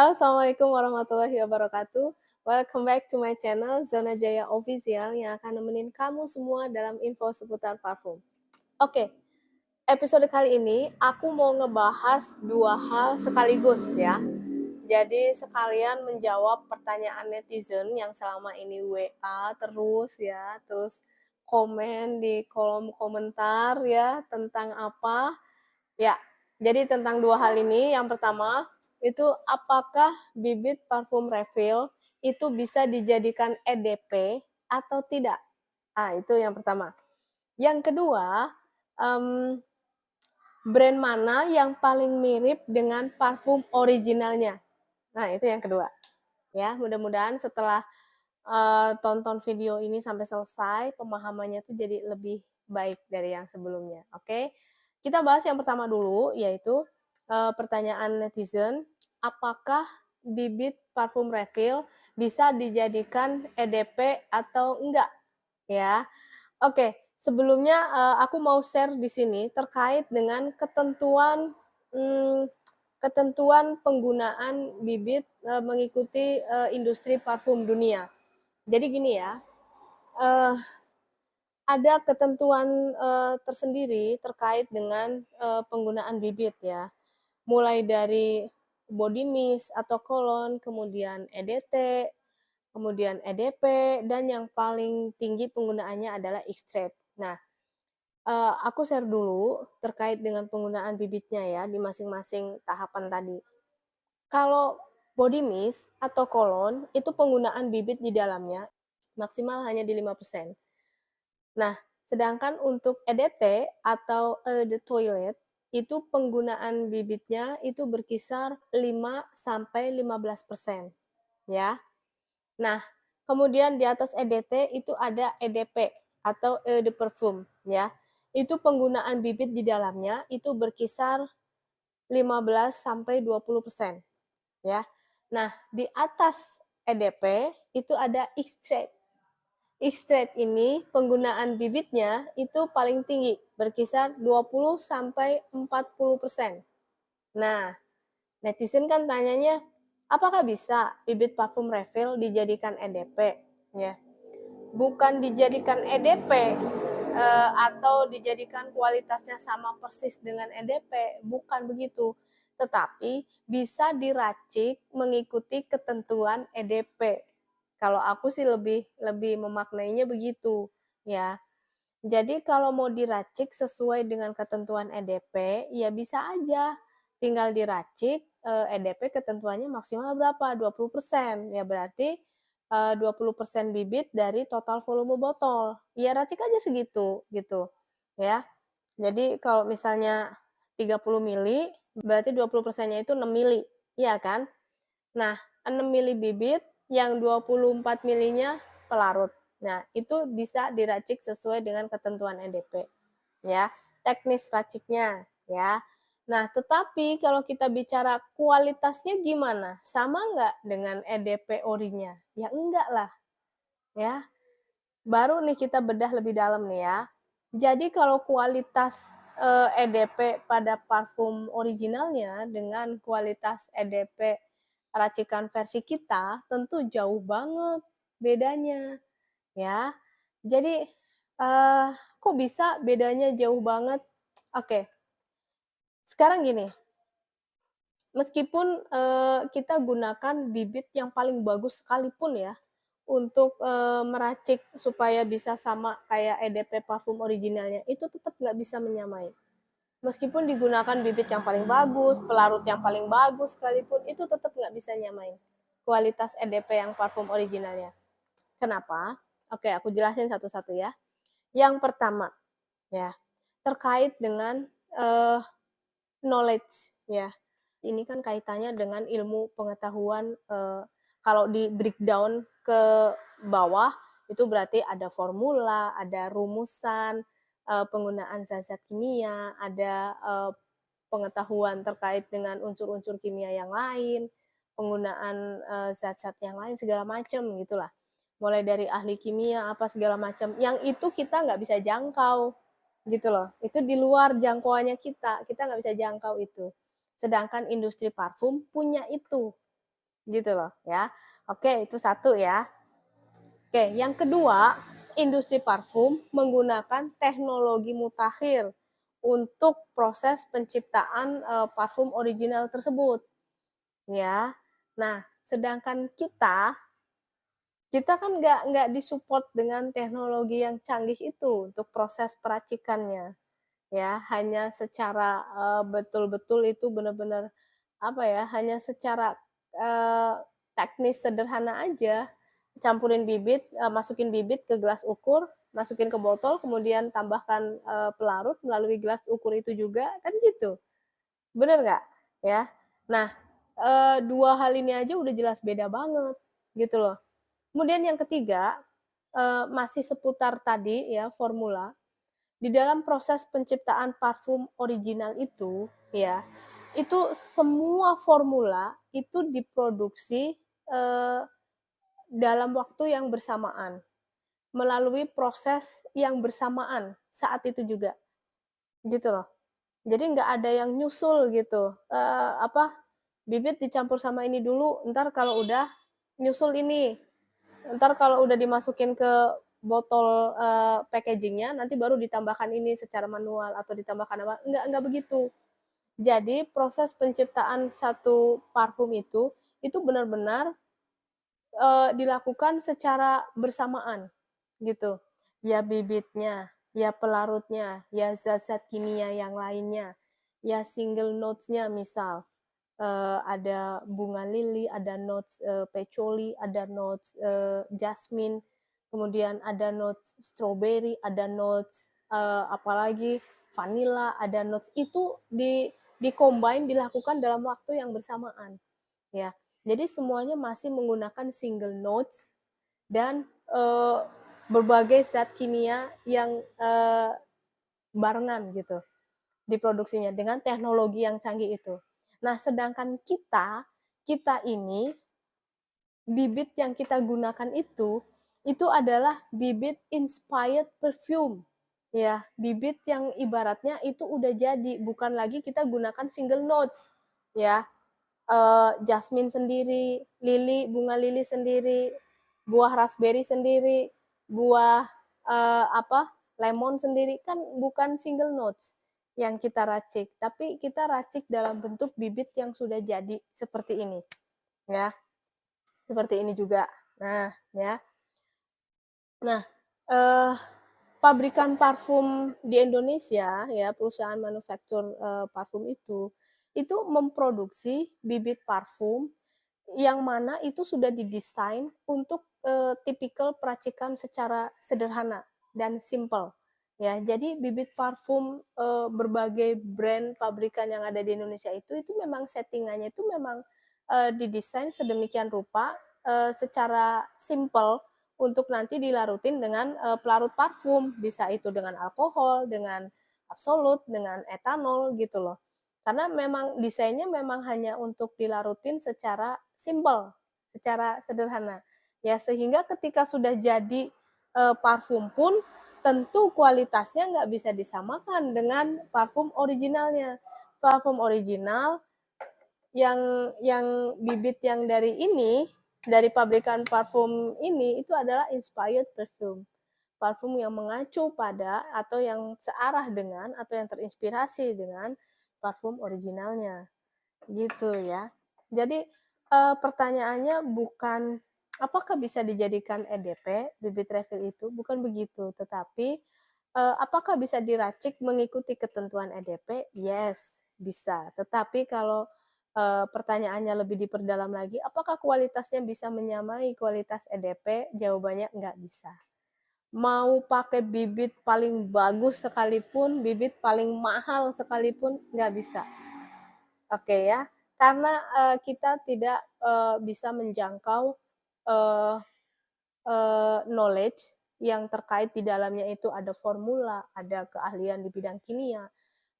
Halo, assalamualaikum warahmatullahi wabarakatuh. Welcome back to my channel Zona Jaya Official yang akan nemenin kamu semua dalam info seputar parfum. Oke, episode kali ini aku mau ngebahas dua hal sekaligus ya. Jadi sekalian menjawab pertanyaan netizen yang selama ini WA terus ya, terus komen di kolom komentar ya tentang apa. Ya, jadi tentang dua hal ini, yang pertama itu apakah bibit parfum refill itu bisa dijadikan EDP atau tidak? Ah, itu yang pertama. Yang kedua, mmm, brand mana yang paling mirip dengan parfum originalnya? Nah, itu yang kedua. Ya, mudah-mudahan setelah, tonton video ini sampai selesai, pemahamannya tuh jadi lebih baik dari yang sebelumnya, oke? Kita bahas yang pertama dulu, yaitu, pertanyaan netizen, apakah bibit parfum refill bisa dijadikan EDP atau enggak, ya? Oke, sebelumnya, aku mau share di sini terkait dengan ketentuan penggunaan bibit, mengikuti, industri parfum dunia. Jadi gini ya, eee, ada ketentuan, tersendiri terkait dengan, penggunaan bibit ya. Mulai dari body mist atau cologne, kemudian EDT, kemudian EDP, dan yang paling tinggi penggunaannya adalah extract. Nah, aku share dulu terkait dengan penggunaan bibitnya ya di masing-masing tahapan tadi. Kalau body mist atau cologne itu penggunaan bibit di dalamnya maksimal hanya di 5%. Nah, sedangkan untuk EDT atau eau de toilette itu penggunaan bibitnya itu berkisar 5 sampai 15% ya. Nah, kemudian di atas EDT itu ada EDP atau eau de parfum ya. Itu penggunaan bibit di dalamnya itu berkisar 15 sampai 20% ya. Nah, di atas EDP itu ada extract. Extract ini penggunaan bibitnya itu paling tinggi, berkisar 20 sampai 40%. Nah, netizen kan tanyanya, apakah bisa bibit parfum refill dijadikan EDP? Ya, bukan dijadikan EDP atau dijadikan kualitasnya sama persis dengan EDP, bukan begitu. Tetapi bisa diracik mengikuti ketentuan EDP. Kalau aku sih lebih lebih memaknainya begitu, ya. Jadi kalau mau diracik sesuai dengan ketentuan EDP, ya bisa aja tinggal diracik, EDP ketentuannya maksimal berapa, 20%, ya berarti, 20% bibit dari total volume botol. Ya racik aja segitu, gitu, ya. Jadi kalau misalnya 30 mili, berarti 20%-nya itu 6 mili, iya kan? Nah, 6 mili bibit, yang 24 milinya pelarut. Nah, itu bisa diracik sesuai dengan ketentuan EDP, ya. Teknis raciknya, ya. Nah, tetapi kalau kita bicara kualitasnya gimana? Sama nggak dengan EDP orinya? Ya enggak lah, ya. Baru nih kita bedah lebih dalam nih ya. Jadi kalau kualitas, EDP pada parfum originalnya dengan kualitas EDP racikan versi kita, tentu jauh banget bedanya, ya. Jadi, kok bisa bedanya jauh banget? Oke, sekarang gini, meskipun, kita gunakan bibit yang paling bagus sekalipun ya, untuk, meracik supaya bisa sama kayak EDP parfum originalnya, itu tetap nggak bisa menyamai. Meskipun digunakan bibit yang paling bagus, pelarut yang paling bagus sekalipun, itu tetap nggak bisa nyamain kualitas EDP yang parfum originalnya. Kenapa? Oke, aku jelasin satu-satu ya. Yang pertama, ya, terkait dengan, knowledge, ya. Ini kan kaitannya dengan ilmu pengetahuan, kalau di breakdown ke bawah, itu berarti ada formula, ada rumusan, penggunaan zat-zat kimia, ada, pengetahuan terkait dengan unsur-unsur kimia yang lain, penggunaan, zat-zat yang lain segala macam gitulah. Mulai dari ahli kimia apa segala macam, yang itu kita nggak bisa jangkau, gitu loh. Itu di luar jangkauannya kita nggak bisa jangkau itu. Sedangkan industri parfum punya itu, gitu loh ya. Oke, itu satu ya. Oke, yang kedua, industri parfum menggunakan teknologi mutakhir untuk proses penciptaan parfum original tersebut ya. Nah, sedangkan kita kan nggak disupport dengan teknologi yang canggih itu untuk proses peracikannya ya, hanya secara betul-betul itu benar-benar apa ya, hanya secara eee, teknis sederhana aja, campurin bibit, masukin bibit ke gelas ukur, masukin ke botol, kemudian tambahkan pelarut melalui gelas ukur itu juga, kan gitu. Bener nggak? Ya. Nah, 2 hal ini aja udah jelas beda banget, gitu loh. Kemudian yang ketiga, masih seputar tadi ya, formula. Di dalam proses penciptaan parfum original itu, ya, itu semua formula itu diproduksi, eee, dalam waktu yang bersamaan, melalui proses yang bersamaan saat itu juga, gitu loh. Jadi nggak ada yang nyusul gitu, bibit dicampur sama ini dulu, entar kalau udah nyusul ini, entar kalau udah dimasukin ke botol, packaging-nya nanti baru ditambahkan ini secara manual atau ditambahkan apa, enggak begitu. Jadi proses penciptaan satu parfum itu benar-benar, dilakukan secara bersamaan, gitu. Ya bibitnya, ya pelarutnya, ya zat-zat kimia yang lainnya, ya single notes-nya misal, ada bunga lili, ada notes, patchouli, ada notes, jasmine, kemudian ada notes strawberry, ada notes, apalagi vanilla, ada notes itu di-combine dilakukan dalam waktu yang bersamaan, ya. Jadi semuanya masih menggunakan single notes dan, berbagai zat kimia yang, barengan gitu diproduksinya dengan teknologi yang canggih itu. Nah, sedangkan kita ini bibit yang kita gunakan itu adalah bibit inspired perfume. Ya, bibit yang ibaratnya itu udah jadi, bukan lagi kita gunakan single notes. Ya, jasmine sendiri, bunga lili sendiri, buah raspberry sendiri, buah lemon sendiri, kan bukan single notes yang kita racik, tapi kita racik dalam bentuk bibit yang sudah jadi seperti ini, ya. Seperti ini juga. Nah, ya. Nah, eh, pabrikan parfum di Indonesia, ya, perusahaan manufaktur parfum itu memproduksi bibit parfum yang mana itu sudah didesain untuk tipikal peracikan secara sederhana dan simple. Ya, jadi bibit parfum berbagai brand pabrikan yang ada di Indonesia itu memang settingannya itu memang didesain sedemikian rupa secara simple untuk nanti dilarutin dengan pelarut parfum, bisa itu dengan alkohol, dengan absolut, dengan etanol gitu loh. Karena memang desainnya memang hanya untuk dilarutin secara simple, secara sederhana. Ya, sehingga ketika sudah jadi parfum pun tentu kualitasnya nggak bisa disamakan dengan parfum originalnya. Parfum original yang bibit yang dari ini, dari pabrikan parfum ini itu adalah inspired perfume. Parfum yang mengacu pada atau yang searah dengan atau yang terinspirasi dengan parfum originalnya. Gitu ya. Jadi pertanyaannya bukan apakah bisa dijadikan EDP bibit refill itu, bukan begitu, tetapi apakah bisa diracik mengikuti ketentuan EDP? Yes, bisa. Tetapi kalau pertanyaannya lebih diperdalam lagi, apakah kualitasnya bisa menyamai kualitas EDP? Jawabannya nggak bisa. Mau pakai bibit paling bagus sekalipun, bibit paling mahal sekalipun, nggak bisa. Oke ya, karena kita tidak bisa menjangkau uh, knowledge yang terkait di dalamnya itu ada formula, ada keahlian di bidang kimia,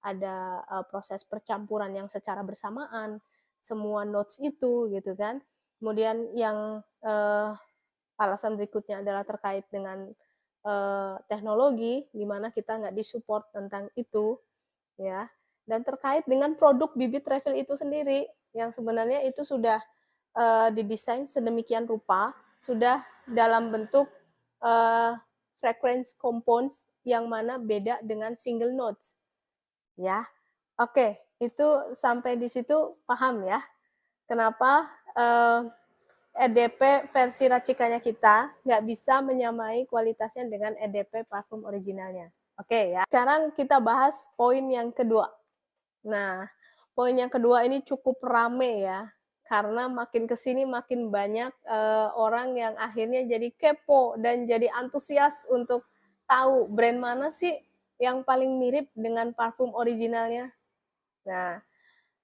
ada proses percampuran yang secara bersamaan, semua notes itu gitu kan. Kemudian yang alasan berikutnya adalah terkait dengan teknologi, di mana kita nggak disupport tentang itu, ya. Dan terkait dengan produk bibit refill itu sendiri, yang sebenarnya itu sudah didesain sedemikian rupa, sudah dalam bentuk uh, frequency compounds yang mana beda dengan single notes. Ya, oke, itu sampai di situ paham ya? Kenapa EDP versi racikannya kita nggak bisa menyamai kualitasnya dengan EDP parfum originalnya. Oke ya. Sekarang kita bahas poin yang kedua. Nah, poin yang kedua ini cukup rame ya, karena makin kesini makin banyak orang yang akhirnya jadi kepo dan jadi antusias untuk tahu brand mana sih yang paling mirip dengan parfum originalnya. Nah,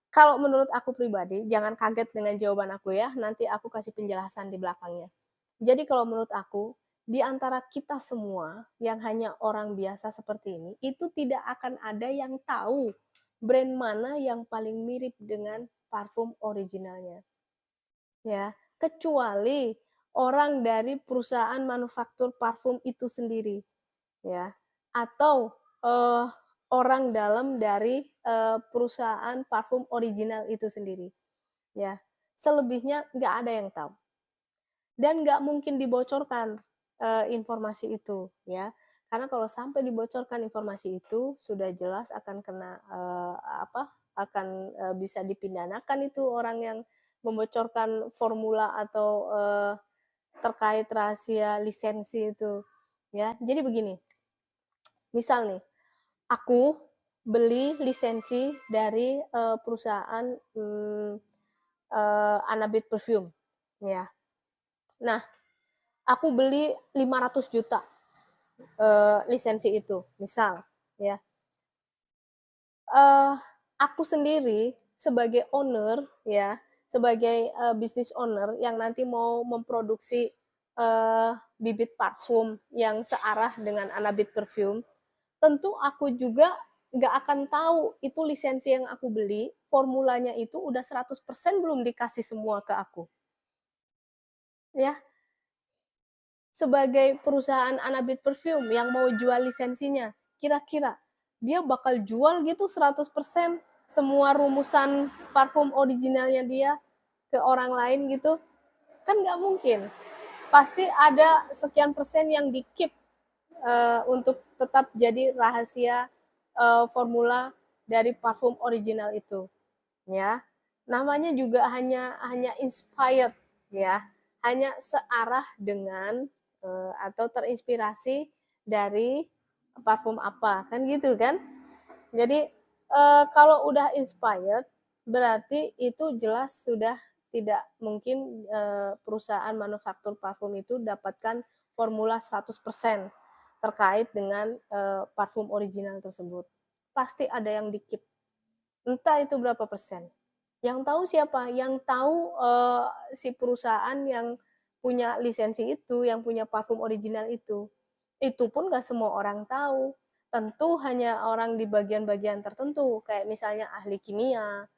kalau menurut aku pribadi, jangan kaget dengan jawaban aku ya, nanti aku kasih penjelasan di belakangnya. Jadi kalau menurut aku, di antara kita semua yang hanya orang biasa seperti ini, itu tidak akan ada yang tahu brand mana yang paling mirip dengan parfum originalnya. Ya, kecuali orang dari perusahaan manufaktur parfum itu sendiri, ya. Atau orang dalam dari perusahaan parfum original itu sendiri, ya. Selebihnya nggak ada yang tahu dan nggak mungkin dibocorkan informasi itu, ya. Karena kalau sampai dibocorkan informasi itu sudah jelas akan kena bisa dipidanakan itu orang yang membocorkan formula atau terkait rahasia lisensi itu, ya. Jadi begini, misal nih, aku beli lisensi dari perusahaan Anabit Perfume, ya. Nah, aku beli 500 juta lisensi itu, misal, ya. Aku sendiri sebagai owner, ya, sebagai business owner yang nanti mau memproduksi bibit parfum yang searah dengan Anabit Perfume, tentu aku juga nggak akan tahu itu lisensi yang aku beli, formulanya itu udah 100% belum dikasih semua ke aku. Ya, sebagai perusahaan Anabit Perfume yang mau jual lisensinya, kira-kira dia bakal jual gitu 100% semua rumusan parfum originalnya dia ke orang lain gitu? Kan nggak mungkin. Pasti ada sekian persen yang di-keep untuk tetap jadi rahasia formula dari parfum original itu, ya. Namanya juga hanya inspired, ya, hanya searah dengan atau terinspirasi dari parfum apa, kan gitu kan. Jadi kalau udah inspired berarti itu jelas sudah tidak mungkin perusahaan manufaktur parfum itu dapatkan formula 100% terkait dengan parfum original tersebut. Pasti ada yang di-keep. Entah itu berapa persen. Yang tahu siapa? Yang tahu si perusahaan yang punya lisensi itu, yang punya parfum original itu. Itu pun nggak semua orang tahu. Tentu hanya orang di bagian-bagian tertentu, kayak misalnya ahli kimia,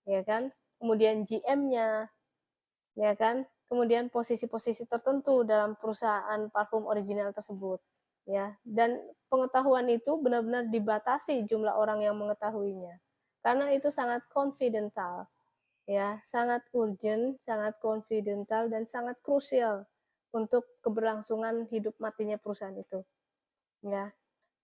ya kan? Kemudian GM-nya, ya kan? Kemudian posisi-posisi tertentu dalam perusahaan parfum original tersebut, ya. Dan pengetahuan itu benar-benar dibatasi jumlah orang yang mengetahuinya. Karena itu sangat confidential, ya, sangat urgent, sangat confidential dan sangat krusial untuk keberlangsungan hidup matinya perusahaan itu, ya.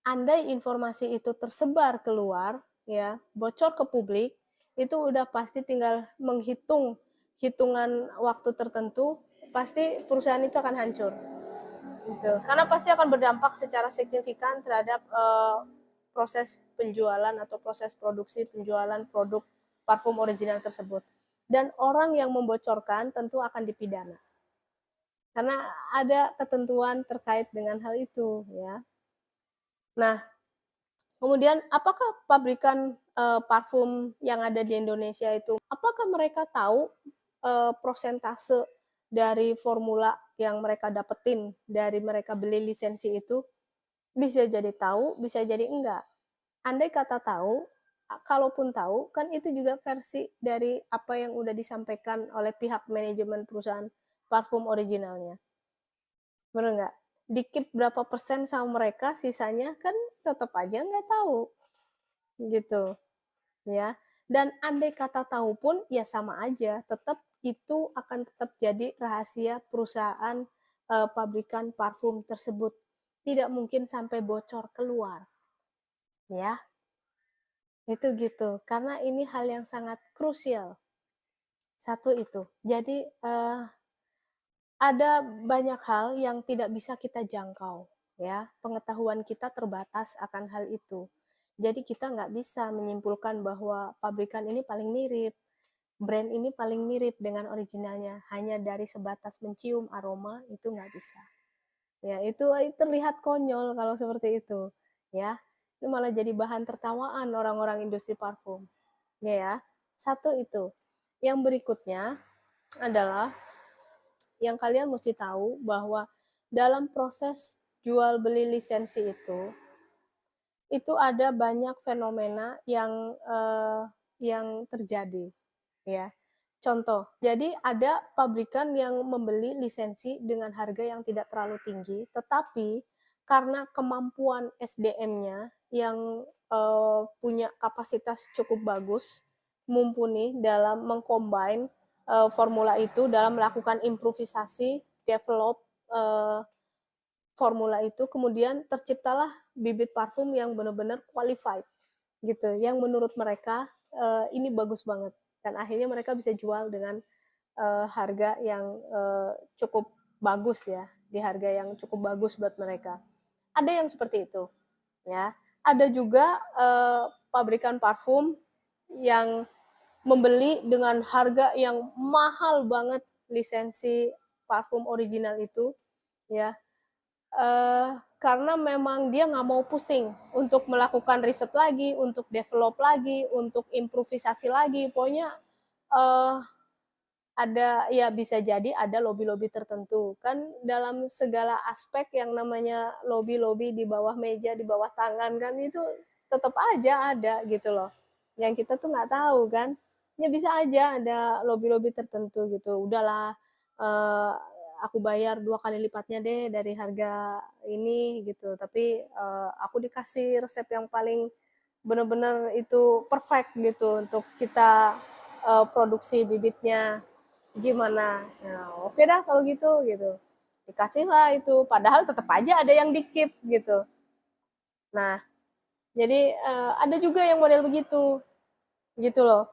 Andai informasi itu tersebar keluar, ya, bocor ke publik, itu udah pasti tinggal menghitung hitungan waktu tertentu, pasti perusahaan itu akan hancur. Gitu. Karena pasti akan berdampak secara signifikan terhadap proses penjualan atau proses produksi penjualan produk parfum original tersebut. Dan orang yang membocorkan tentu akan dipidana. Karena ada ketentuan terkait dengan hal itu, ya. Nah, kemudian apakah pabrikan parfum yang ada di Indonesia itu, apakah mereka tahu prosentase dari formula yang mereka dapetin dari mereka beli lisensi itu? Bisa jadi tahu, bisa jadi enggak. Andai kata tahu, kalaupun tahu, kan itu juga versi dari apa yang udah disampaikan oleh pihak manajemen perusahaan parfum originalnya. Bener nggak? Dikip berapa persen sama mereka, sisanya kan tetap aja nggak tahu, gitu, ya. Dan andai kata tahu pun, ya sama aja, tetap itu akan tetap jadi rahasia perusahaan, pabrikan parfum tersebut. Tidak mungkin sampai bocor keluar, ya. Itu gitu, karena ini hal yang sangat krusial, satu itu. Jadi, ada banyak hal yang tidak bisa kita jangkau, ya. Pengetahuan kita terbatas akan hal itu. Jadi kita nggak bisa menyimpulkan bahwa pabrikan ini paling mirip, brand ini paling mirip dengan originalnya, hanya dari sebatas mencium aroma itu nggak bisa. Ya, itu terlihat konyol kalau seperti itu, ya. Itu malah jadi bahan tertawaan orang-orang industri parfum, ya. Satu itu. Yang berikutnya adalah yang kalian mesti tahu bahwa dalam proses jual beli lisensi itu ada banyak fenomena yang terjadi, ya. Contoh, jadi ada pabrikan yang membeli lisensi dengan harga yang tidak terlalu tinggi, tetapi karena kemampuan SDM-nya yang punya kapasitas cukup bagus, mumpuni dalam mengcombine formula itu dalam melakukan improvisasi, develop formula itu, kemudian terciptalah bibit parfum yang benar-benar qualified gitu, yang menurut mereka ini bagus banget dan akhirnya mereka bisa jual dengan harga yang cukup bagus ya, di harga yang cukup bagus buat mereka. Ada yang seperti itu, ya. Ada juga pabrikan parfum yang membeli dengan harga yang mahal banget lisensi parfum original itu, ya. Karena memang dia nggak mau pusing untuk melakukan riset lagi, untuk develop lagi, untuk improvisasi lagi, pokoknya eh, ada ya bisa jadi ada lobby-lobby tertentu. Kan dalam segala aspek yang namanya lobby-lobby di bawah meja, di bawah tangan kan itu tetap aja ada gitu loh. Yang kita tuh nggak tahu kan. Ya bisa aja ada lobby-lobby tertentu gitu. Udahlah eh, aku bayar 2 kali lipatnya deh dari harga ini gitu. Tapi aku dikasih resep yang paling benar-benar itu perfect gitu untuk kita produksi bibitnya gimana. Nah, oke dah kalau gitu gitu. Dikasihlah itu, padahal tetap aja ada yang di-keep gitu. Nah, jadi ada juga yang model begitu, gitu loh.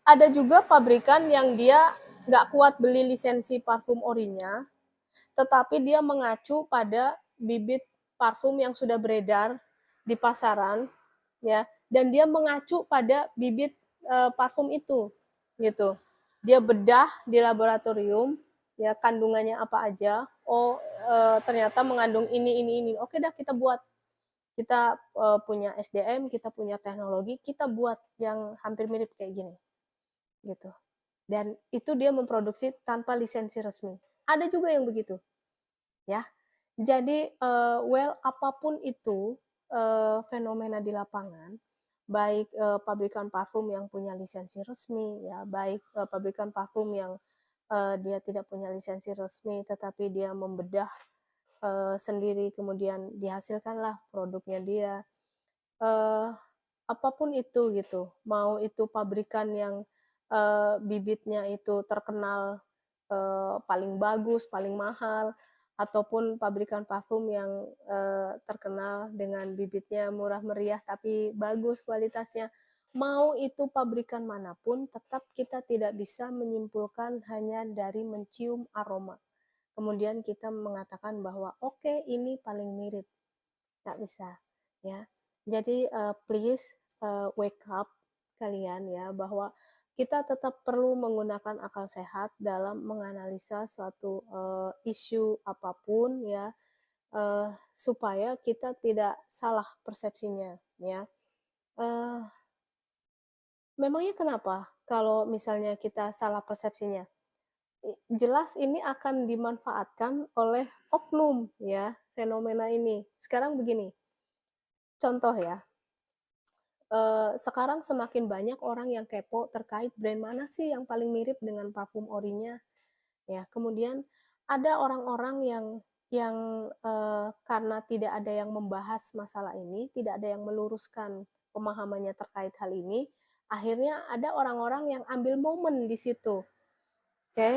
Ada juga pabrikan yang dia nggak kuat beli lisensi parfum orinya, tetapi dia mengacu pada bibit parfum yang sudah beredar di pasaran, ya, dan dia mengacu pada bibit parfum itu, gitu. Dia bedah di laboratorium, ya kandungannya apa aja. Oh, ternyata mengandung ini. Oke dah kita buat. Kita punya SDM, kita punya teknologi, kita buat yang hampir mirip kayak gini, gitu. Dan itu dia memproduksi tanpa lisensi resmi. Ada juga yang begitu, ya. Jadi apapun itu fenomena di lapangan, baik pabrikan parfum yang punya lisensi resmi, ya, baik pabrikan parfum yang dia tidak punya lisensi resmi, tetapi dia membedah sendiri, kemudian dihasilkanlah produknya dia. Eh, Apapun itu gitu, mau itu pabrikan yang bibitnya itu terkenal paling bagus, paling mahal, ataupun pabrikan parfum yang terkenal dengan bibitnya murah meriah tapi bagus kualitasnya. Mau itu pabrikan manapun, tetap kita tidak bisa menyimpulkan hanya dari mencium aroma. Kemudian kita mengatakan bahwa oke, ini paling mirip. Nggak bisa, ya. Jadi please wake up kalian ya, bahwa kita tetap perlu menggunakan akal sehat dalam menganalisa suatu isu apapun ya, supaya kita tidak salah persepsinya ya. Eh, Memangnya kenapa kalau misalnya kita salah persepsinya? Jelas ini akan dimanfaatkan oleh oknum ya, fenomena ini. Sekarang begini, contoh ya, sekarang semakin banyak orang yang kepo terkait brand mana sih yang paling mirip dengan parfum orinya, ya. Kemudian ada orang-orang yang karena tidak ada yang membahas masalah ini, tidak ada yang meluruskan pemahamannya terkait hal ini, Akhirnya ada orang-orang yang ambil momen di situ, oke?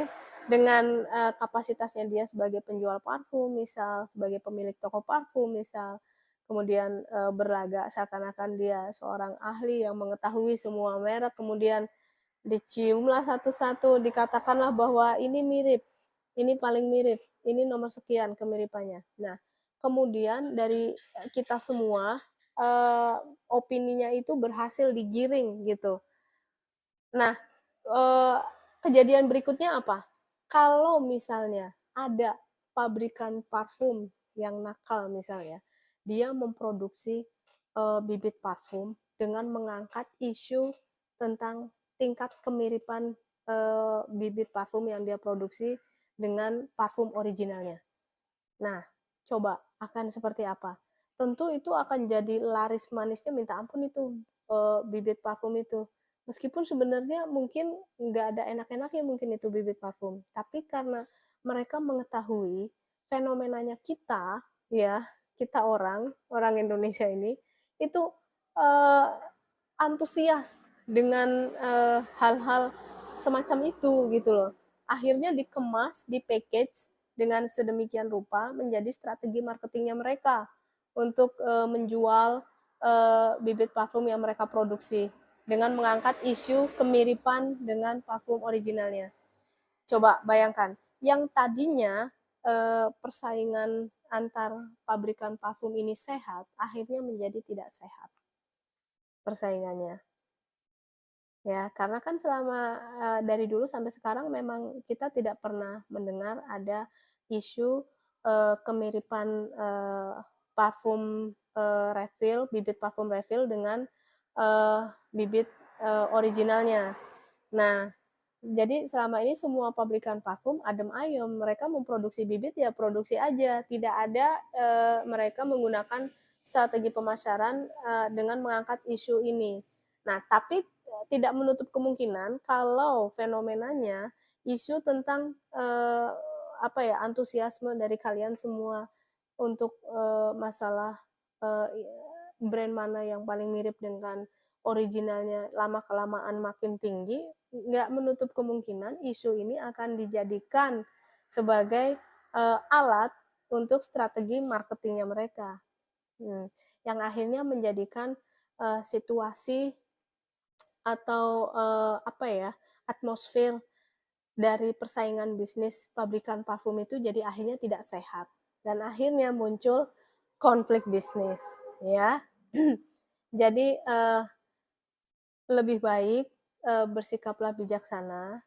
Dengan kapasitasnya dia sebagai penjual parfum, misal sebagai pemilik toko parfum, misal kemudian berlagak seakan-akan dia seorang ahli yang mengetahui semua merek, kemudian diciumlah satu-satu, dikatakanlah bahwa ini mirip, ini paling mirip, ini nomor sekian kemiripannya. Nah, kemudian dari kita semua eh, opininya itu berhasil digiring gitu. Nah, eee, kejadian berikutnya apa? Kalau misalnya ada pabrikan parfum yang nakal misalnya, dia memproduksi, bibit parfum dengan mengangkat isu tentang tingkat kemiripan, bibit parfum yang dia produksi dengan parfum originalnya. Nah, coba akan seperti apa? Tentu itu akan jadi laris manisnya minta ampun itu, bibit parfum itu. Meskipun sebenarnya mungkin nggak ada enak-enaknya mungkin itu bibit parfum, tapi karena mereka mengetahui fenomenanya kita, ya, kita orang, orang Indonesia ini, itu, eee, antusias dengan, hal-hal semacam itu, gitu loh. Akhirnya dikemas, di-package dengan sedemikian rupa menjadi strategi marketingnya mereka untuk menjual bibit parfum yang mereka produksi dengan mengangkat isu kemiripan dengan parfum originalnya. Coba bayangkan, yang tadinya persaingan antar pabrikan parfum ini sehat, akhirnya menjadi tidak sehat persaingannya. Ya, karena kan selama dari dulu sampai sekarang memang kita tidak pernah mendengar ada isu kemiripan parfum refill, bibit parfum refill dengan bibit originalnya. Nah, jadi selama ini semua pabrikan parfum adem ayem, mereka memproduksi bibit ya produksi aja, tidak ada mereka menggunakan strategi pemasaran dengan mengangkat isu ini. Nah, tapi tidak menutup kemungkinan kalau fenomenanya isu tentang apa ya antusiasme dari kalian semua untuk masalah eh, brand mana yang paling mirip dengan originalnya lama kelamaan makin tinggi, nggak menutup kemungkinan isu ini akan dijadikan sebagai alat untuk strategi marketingnya mereka. Hmm. Yang akhirnya menjadikan situasi atau apa ya atmosfer dari persaingan bisnis pabrikan parfum itu jadi akhirnya tidak sehat dan akhirnya muncul konflik bisnis ya. Jadi lebih baik bersikaplah bijaksana,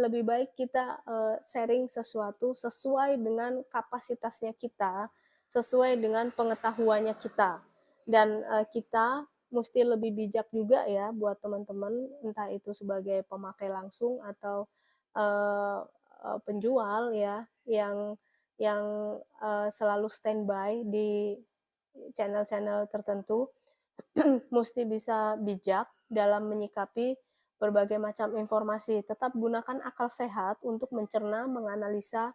lebih baik kita sharing sesuatu sesuai dengan kapasitasnya kita, sesuai dengan pengetahuannya kita. Dan kita mesti lebih bijak juga ya buat teman-teman, entah itu sebagai pemakai langsung atau uh, penjual ya yang selalu standby di channel-channel tertentu mesti bisa bijak dalam menyikapi berbagai macam informasi. Tetap gunakan akal sehat untuk mencerna, menganalisa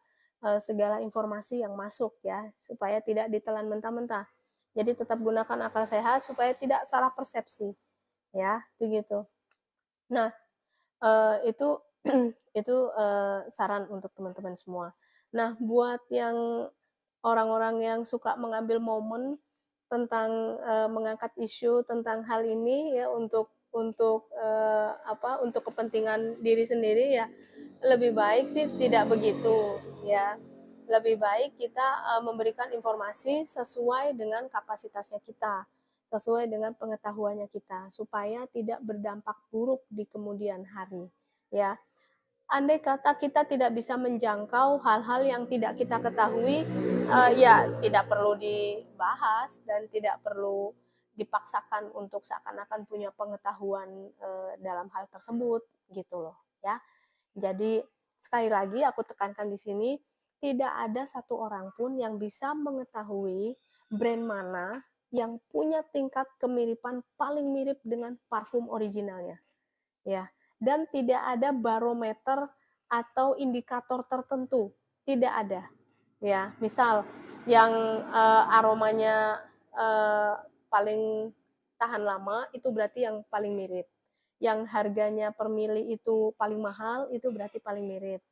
segala informasi yang masuk ya, supaya tidak ditelan mentah-mentah. Jadi tetap gunakan akal sehat supaya tidak salah persepsi, ya, begitu. Nah, itu itu saran untuk teman-teman semua. Nah, buat yang orang-orang yang suka mengambil momen tentang mengangkat isu tentang hal ini ya untuk apa untuk kepentingan diri sendiri ya lebih baik sih tidak begitu ya lebih baik kita memberikan informasi sesuai dengan kapasitasnya kita sesuai dengan pengetahuannya kita supaya tidak berdampak buruk di kemudian hari ya. Andai kata kita tidak bisa menjangkau hal-hal yang tidak kita ketahui, ya tidak perlu dibahas dan tidak perlu dipaksakan untuk seakan-akan punya pengetahuan dalam hal tersebut gitu loh ya. Jadi sekali lagi aku tekankan di sini tidak ada satu orang pun yang bisa mengetahui brand mana yang punya tingkat kemiripan paling mirip dengan parfum originalnya ya. Dan tidak ada barometer atau indikator tertentu, tidak ada. Ya, misal yang aromanya paling tahan lama, itu berarti yang paling mirip. Yang harganya per mili itu paling mahal, itu berarti paling mirip.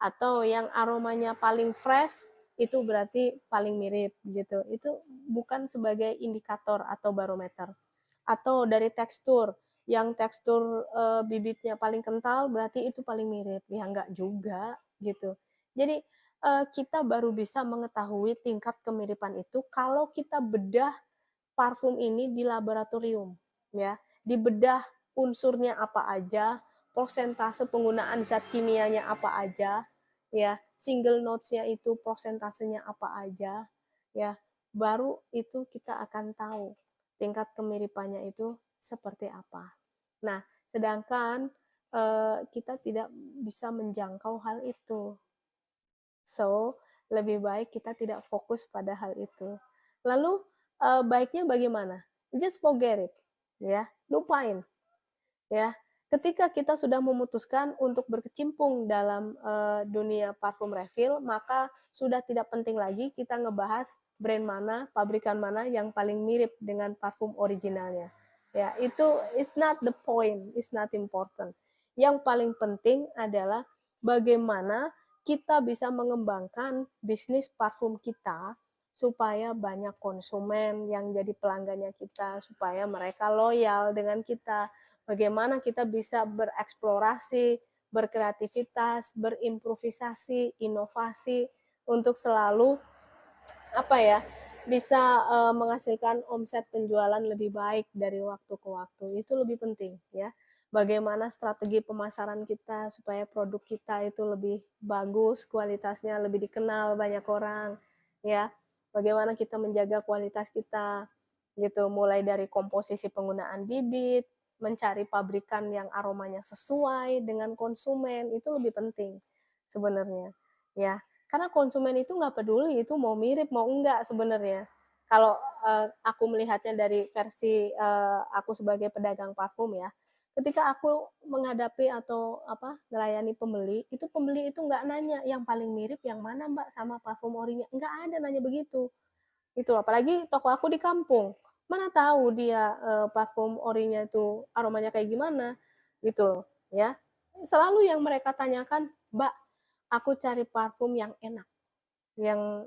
Atau yang aromanya paling fresh, itu berarti paling mirip gitu. Itu bukan sebagai indikator atau barometer. Atau dari tekstur, yang tekstur bibitnya paling kental berarti itu paling mirip. Ya enggak juga gitu. Jadi kita baru bisa mengetahui tingkat kemiripan itu kalau kita bedah parfum ini di laboratorium, ya. Dibedah unsurnya apa aja, persentase penggunaan zat kimianya apa aja, ya. Single notes-nya itu persentasenya apa aja, ya. Baru itu kita akan tahu tingkat kemiripannya itu seperti apa. Nah, sedangkan kita tidak bisa menjangkau hal itu. So, lebih baik kita tidak fokus pada hal itu. Lalu baiknya bagaimana? Just forget it, ya, lupain, ya. Ketika kita sudah memutuskan untuk berkecimpung dalam dunia parfum refill, maka sudah tidak penting lagi kita ngebahas brand mana, pabrikan mana yang paling mirip dengan parfum originalnya. Ya, itu is not the point, is not important. Yang paling penting adalah bagaimana kita bisa mengembangkan bisnis parfum kita supaya banyak konsumen yang jadi pelanggannya kita, supaya mereka loyal dengan kita. Bagaimana kita bisa bereksplorasi, berkreativitas, berimprovisasi, inovasi untuk selalu apa ya, bisa menghasilkan omset penjualan lebih baik dari waktu ke waktu. Itu lebih penting ya. Bagaimana strategi pemasaran kita supaya produk kita itu lebih bagus, kualitasnya lebih dikenal banyak orang ya. Bagaimana kita menjaga kualitas kita gitu, mulai dari komposisi penggunaan bibit, mencari pabrikan yang aromanya sesuai dengan konsumen, itu lebih penting sebenarnya ya. Karena konsumen itu nggak peduli itu mau mirip mau enggak sebenarnya. Kalau aku melihatnya dari versi aku sebagai pedagang parfum ya, ketika aku menghadapi atau apa melayani pembeli, itu nggak nanya yang paling mirip yang mana mbak sama parfum orinya, nggak ada nanya begitu. Itu apalagi toko aku di kampung, mana tahu dia parfum orinya itu aromanya kayak gimana gitu ya. Selalu yang mereka tanyakan, mbak aku cari parfum yang enak, yang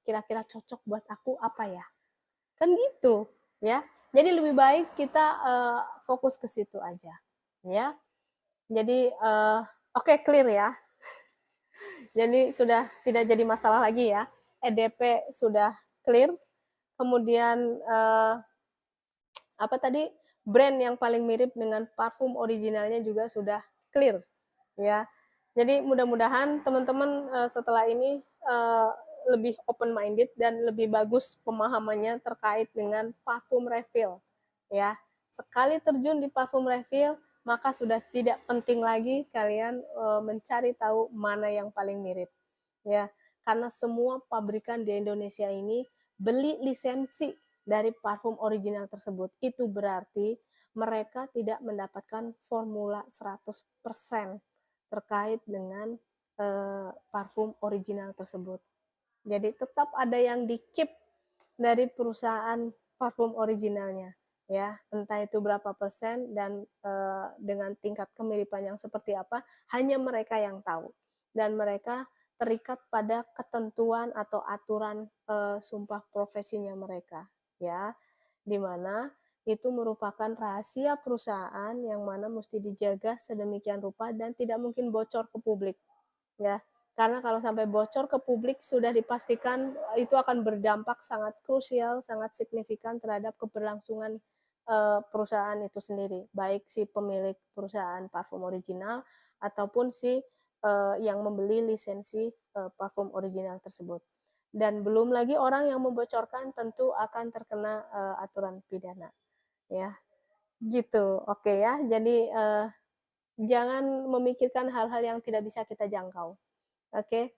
kira-kira cocok buat aku apa ya? Kan gitu, ya. Jadi lebih baik kita fokus ke situ aja, ya. Jadi oke, clear ya. Jadi sudah tidak jadi masalah lagi ya. EDP sudah clear. Kemudian apa tadi brand yang paling mirip dengan parfum originalnya juga sudah clear, ya. Jadi mudah-mudahan teman-teman setelah ini lebih open minded dan lebih bagus pemahamannya terkait dengan parfum refill ya. Sekali terjun di parfum refill maka sudah tidak penting lagi kalian mencari tahu mana yang paling mirip ya. Karena semua pabrikan di Indonesia ini beli lisensi dari parfum original tersebut. Itu berarti mereka tidak mendapatkan formula 100% terkait dengan parfum original tersebut. Jadi tetap ada yang di-keep dari perusahaan parfum originalnya ya, entah itu berapa persen dan dengan tingkat kemiripan yang seperti apa hanya mereka yang tahu dan mereka terikat pada ketentuan atau aturan sumpah profesinya mereka ya, di mana itu merupakan rahasia perusahaan yang mana mesti dijaga sedemikian rupa dan tidak mungkin bocor ke publik ya. Karena kalau sampai bocor ke publik sudah dipastikan itu akan berdampak sangat krusial, sangat signifikan terhadap keberlangsungan perusahaan itu sendiri, baik si pemilik perusahaan parfum original ataupun si yang membeli lisensi parfum original tersebut. Dan belum lagi orang yang membocorkan tentu akan terkena aturan pidana, ya. Gitu, oke ya. Jadi jangan memikirkan hal-hal yang tidak bisa kita jangkau. Oke,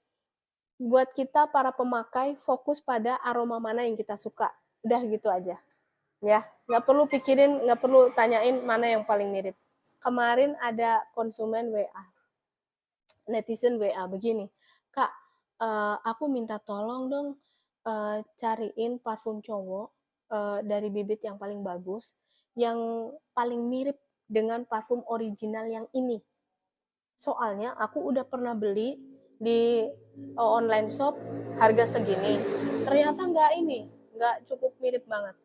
buat kita para pemakai fokus pada aroma mana yang kita suka. Udah gitu aja. Ya, nggak perlu pikirin, nggak perlu tanyain mana yang paling mirip. Kemarin ada konsumen WA, netizen WA begini, Kak, aku minta tolong dong cariin parfum cowok dari bibit yang paling bagus, yang paling mirip dengan parfum original yang ini. Soalnya aku udah pernah beli di online shop harga segini. Ternyata nggak cukup mirip banget.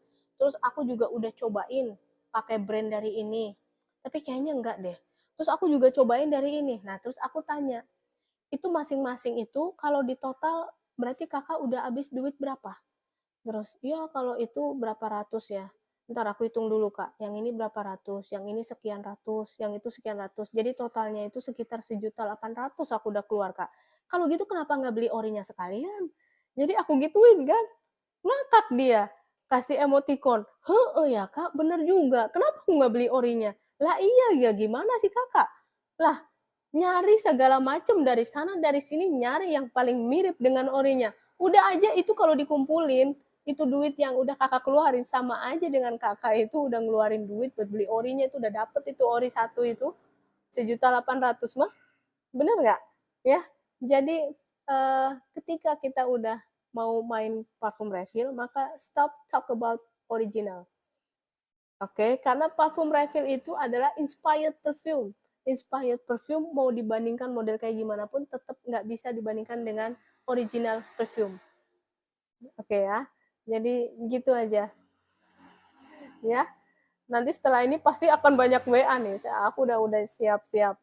Terus aku juga udah cobain pakai brand dari ini. Tapi kayaknya enggak deh. Terus aku juga cobain dari ini. Nah, terus aku tanya, itu masing-masing itu kalau di total berarti kakak udah habis duit berapa? Terus, ya kalau itu berapa ratus ya. Ntar aku hitung dulu kak, yang ini berapa ratus, yang ini sekian ratus, yang itu sekian ratus. Jadi totalnya itu sekitar 1.800.000 aku udah keluar kak. Kalau gitu kenapa nggak beli orinya sekalian? Jadi aku gituin kan, ngakak dia. Kasih emoticon, heeh ya kak, bener juga. Kenapa aku nggak beli orinya? Lah iya ya gimana sih kakak? Lah nyari segala macam dari sana dari sini nyari yang paling mirip dengan orinya. Udah aja itu kalau dikumpulin itu duit yang udah kakak keluarin sama aja dengan kakak itu udah ngeluarin duit buat beli orinya itu udah dapet itu ori satu itu 1.800.000 mah bener nggak ya jadi ketika kita udah mau main parfum refill maka stop talk about original. Oke, karena parfum refill itu adalah inspired perfume. Inspired perfume mau dibandingkan model kayak gimana pun tetap nggak bisa dibandingkan dengan original perfume. Oke ya, jadi gitu aja ya. Nanti setelah ini pasti akan banyak WA nih. Aku udah siap-siap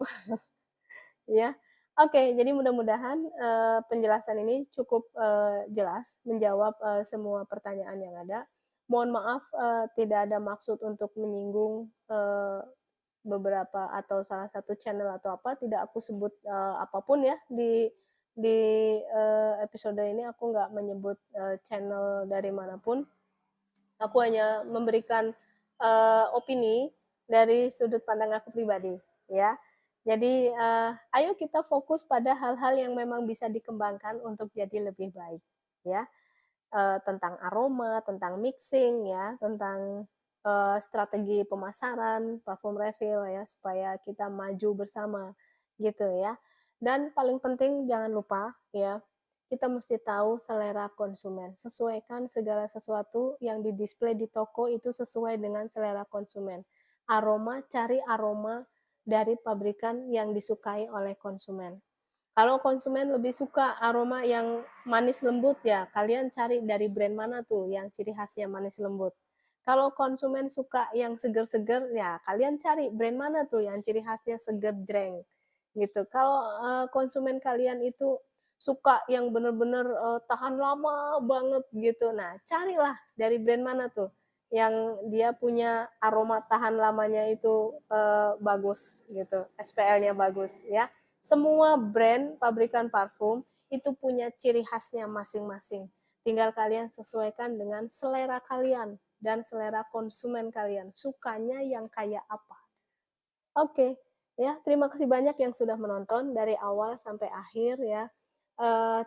ya. Oke, jadi mudah-mudahan penjelasan ini cukup jelas menjawab semua pertanyaan yang ada. Mohon maaf tidak ada maksud untuk menyinggung beberapa atau salah satu channel atau apa tidak aku sebut apapun ya di episode ini aku nggak menyebut channel dari manapun aku hanya memberikan opini dari sudut pandang aku pribadi ya jadi ayo kita fokus pada hal-hal yang memang bisa dikembangkan untuk jadi lebih baik ya tentang aroma, tentang mixing ya, tentang strategi pemasaran, parfum refill ya supaya kita maju bersama gitu ya. Dan paling penting jangan lupa ya, kita mesti tahu selera konsumen. Sesuaikan segala sesuatu yang didisplay di toko itu sesuai dengan selera konsumen. Aroma, cari aroma dari pabrikan yang disukai oleh konsumen. Kalau konsumen lebih suka aroma yang manis lembut ya, kalian cari dari brand mana tuh yang ciri khasnya manis lembut. Kalau konsumen suka yang seger-seger ya, kalian cari brand mana tuh yang ciri khasnya seger jreng gitu. Kalau konsumen kalian itu suka yang bener-bener tahan lama banget gitu. Nah, carilah dari brand mana tuh yang dia punya aroma tahan lamanya itu bagus gitu, SPL-nya bagus ya semua brand pabrikan parfum itu punya ciri khasnya masing-masing. Tinggal kalian sesuaikan dengan selera kalian dan selera konsumen kalian. Sukanya yang kayak apa. Oke, ya terima kasih banyak yang sudah menonton dari awal sampai akhir ya. Eh,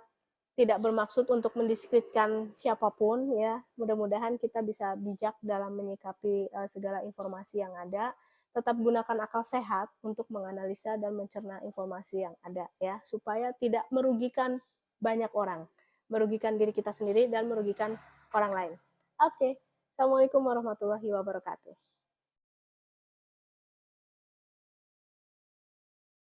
tidak bermaksud untuk mendiskreditkan siapapun ya. Mudah-mudahan kita bisa bijak dalam menyikapi segala informasi yang ada. Tetap gunakan akal sehat untuk menganalisa dan mencerna informasi yang ada ya, supaya tidak merugikan banyak orang, merugikan diri kita sendiri dan merugikan orang lain. Oke. Assalamualaikum warahmatullahi wabarakatuh.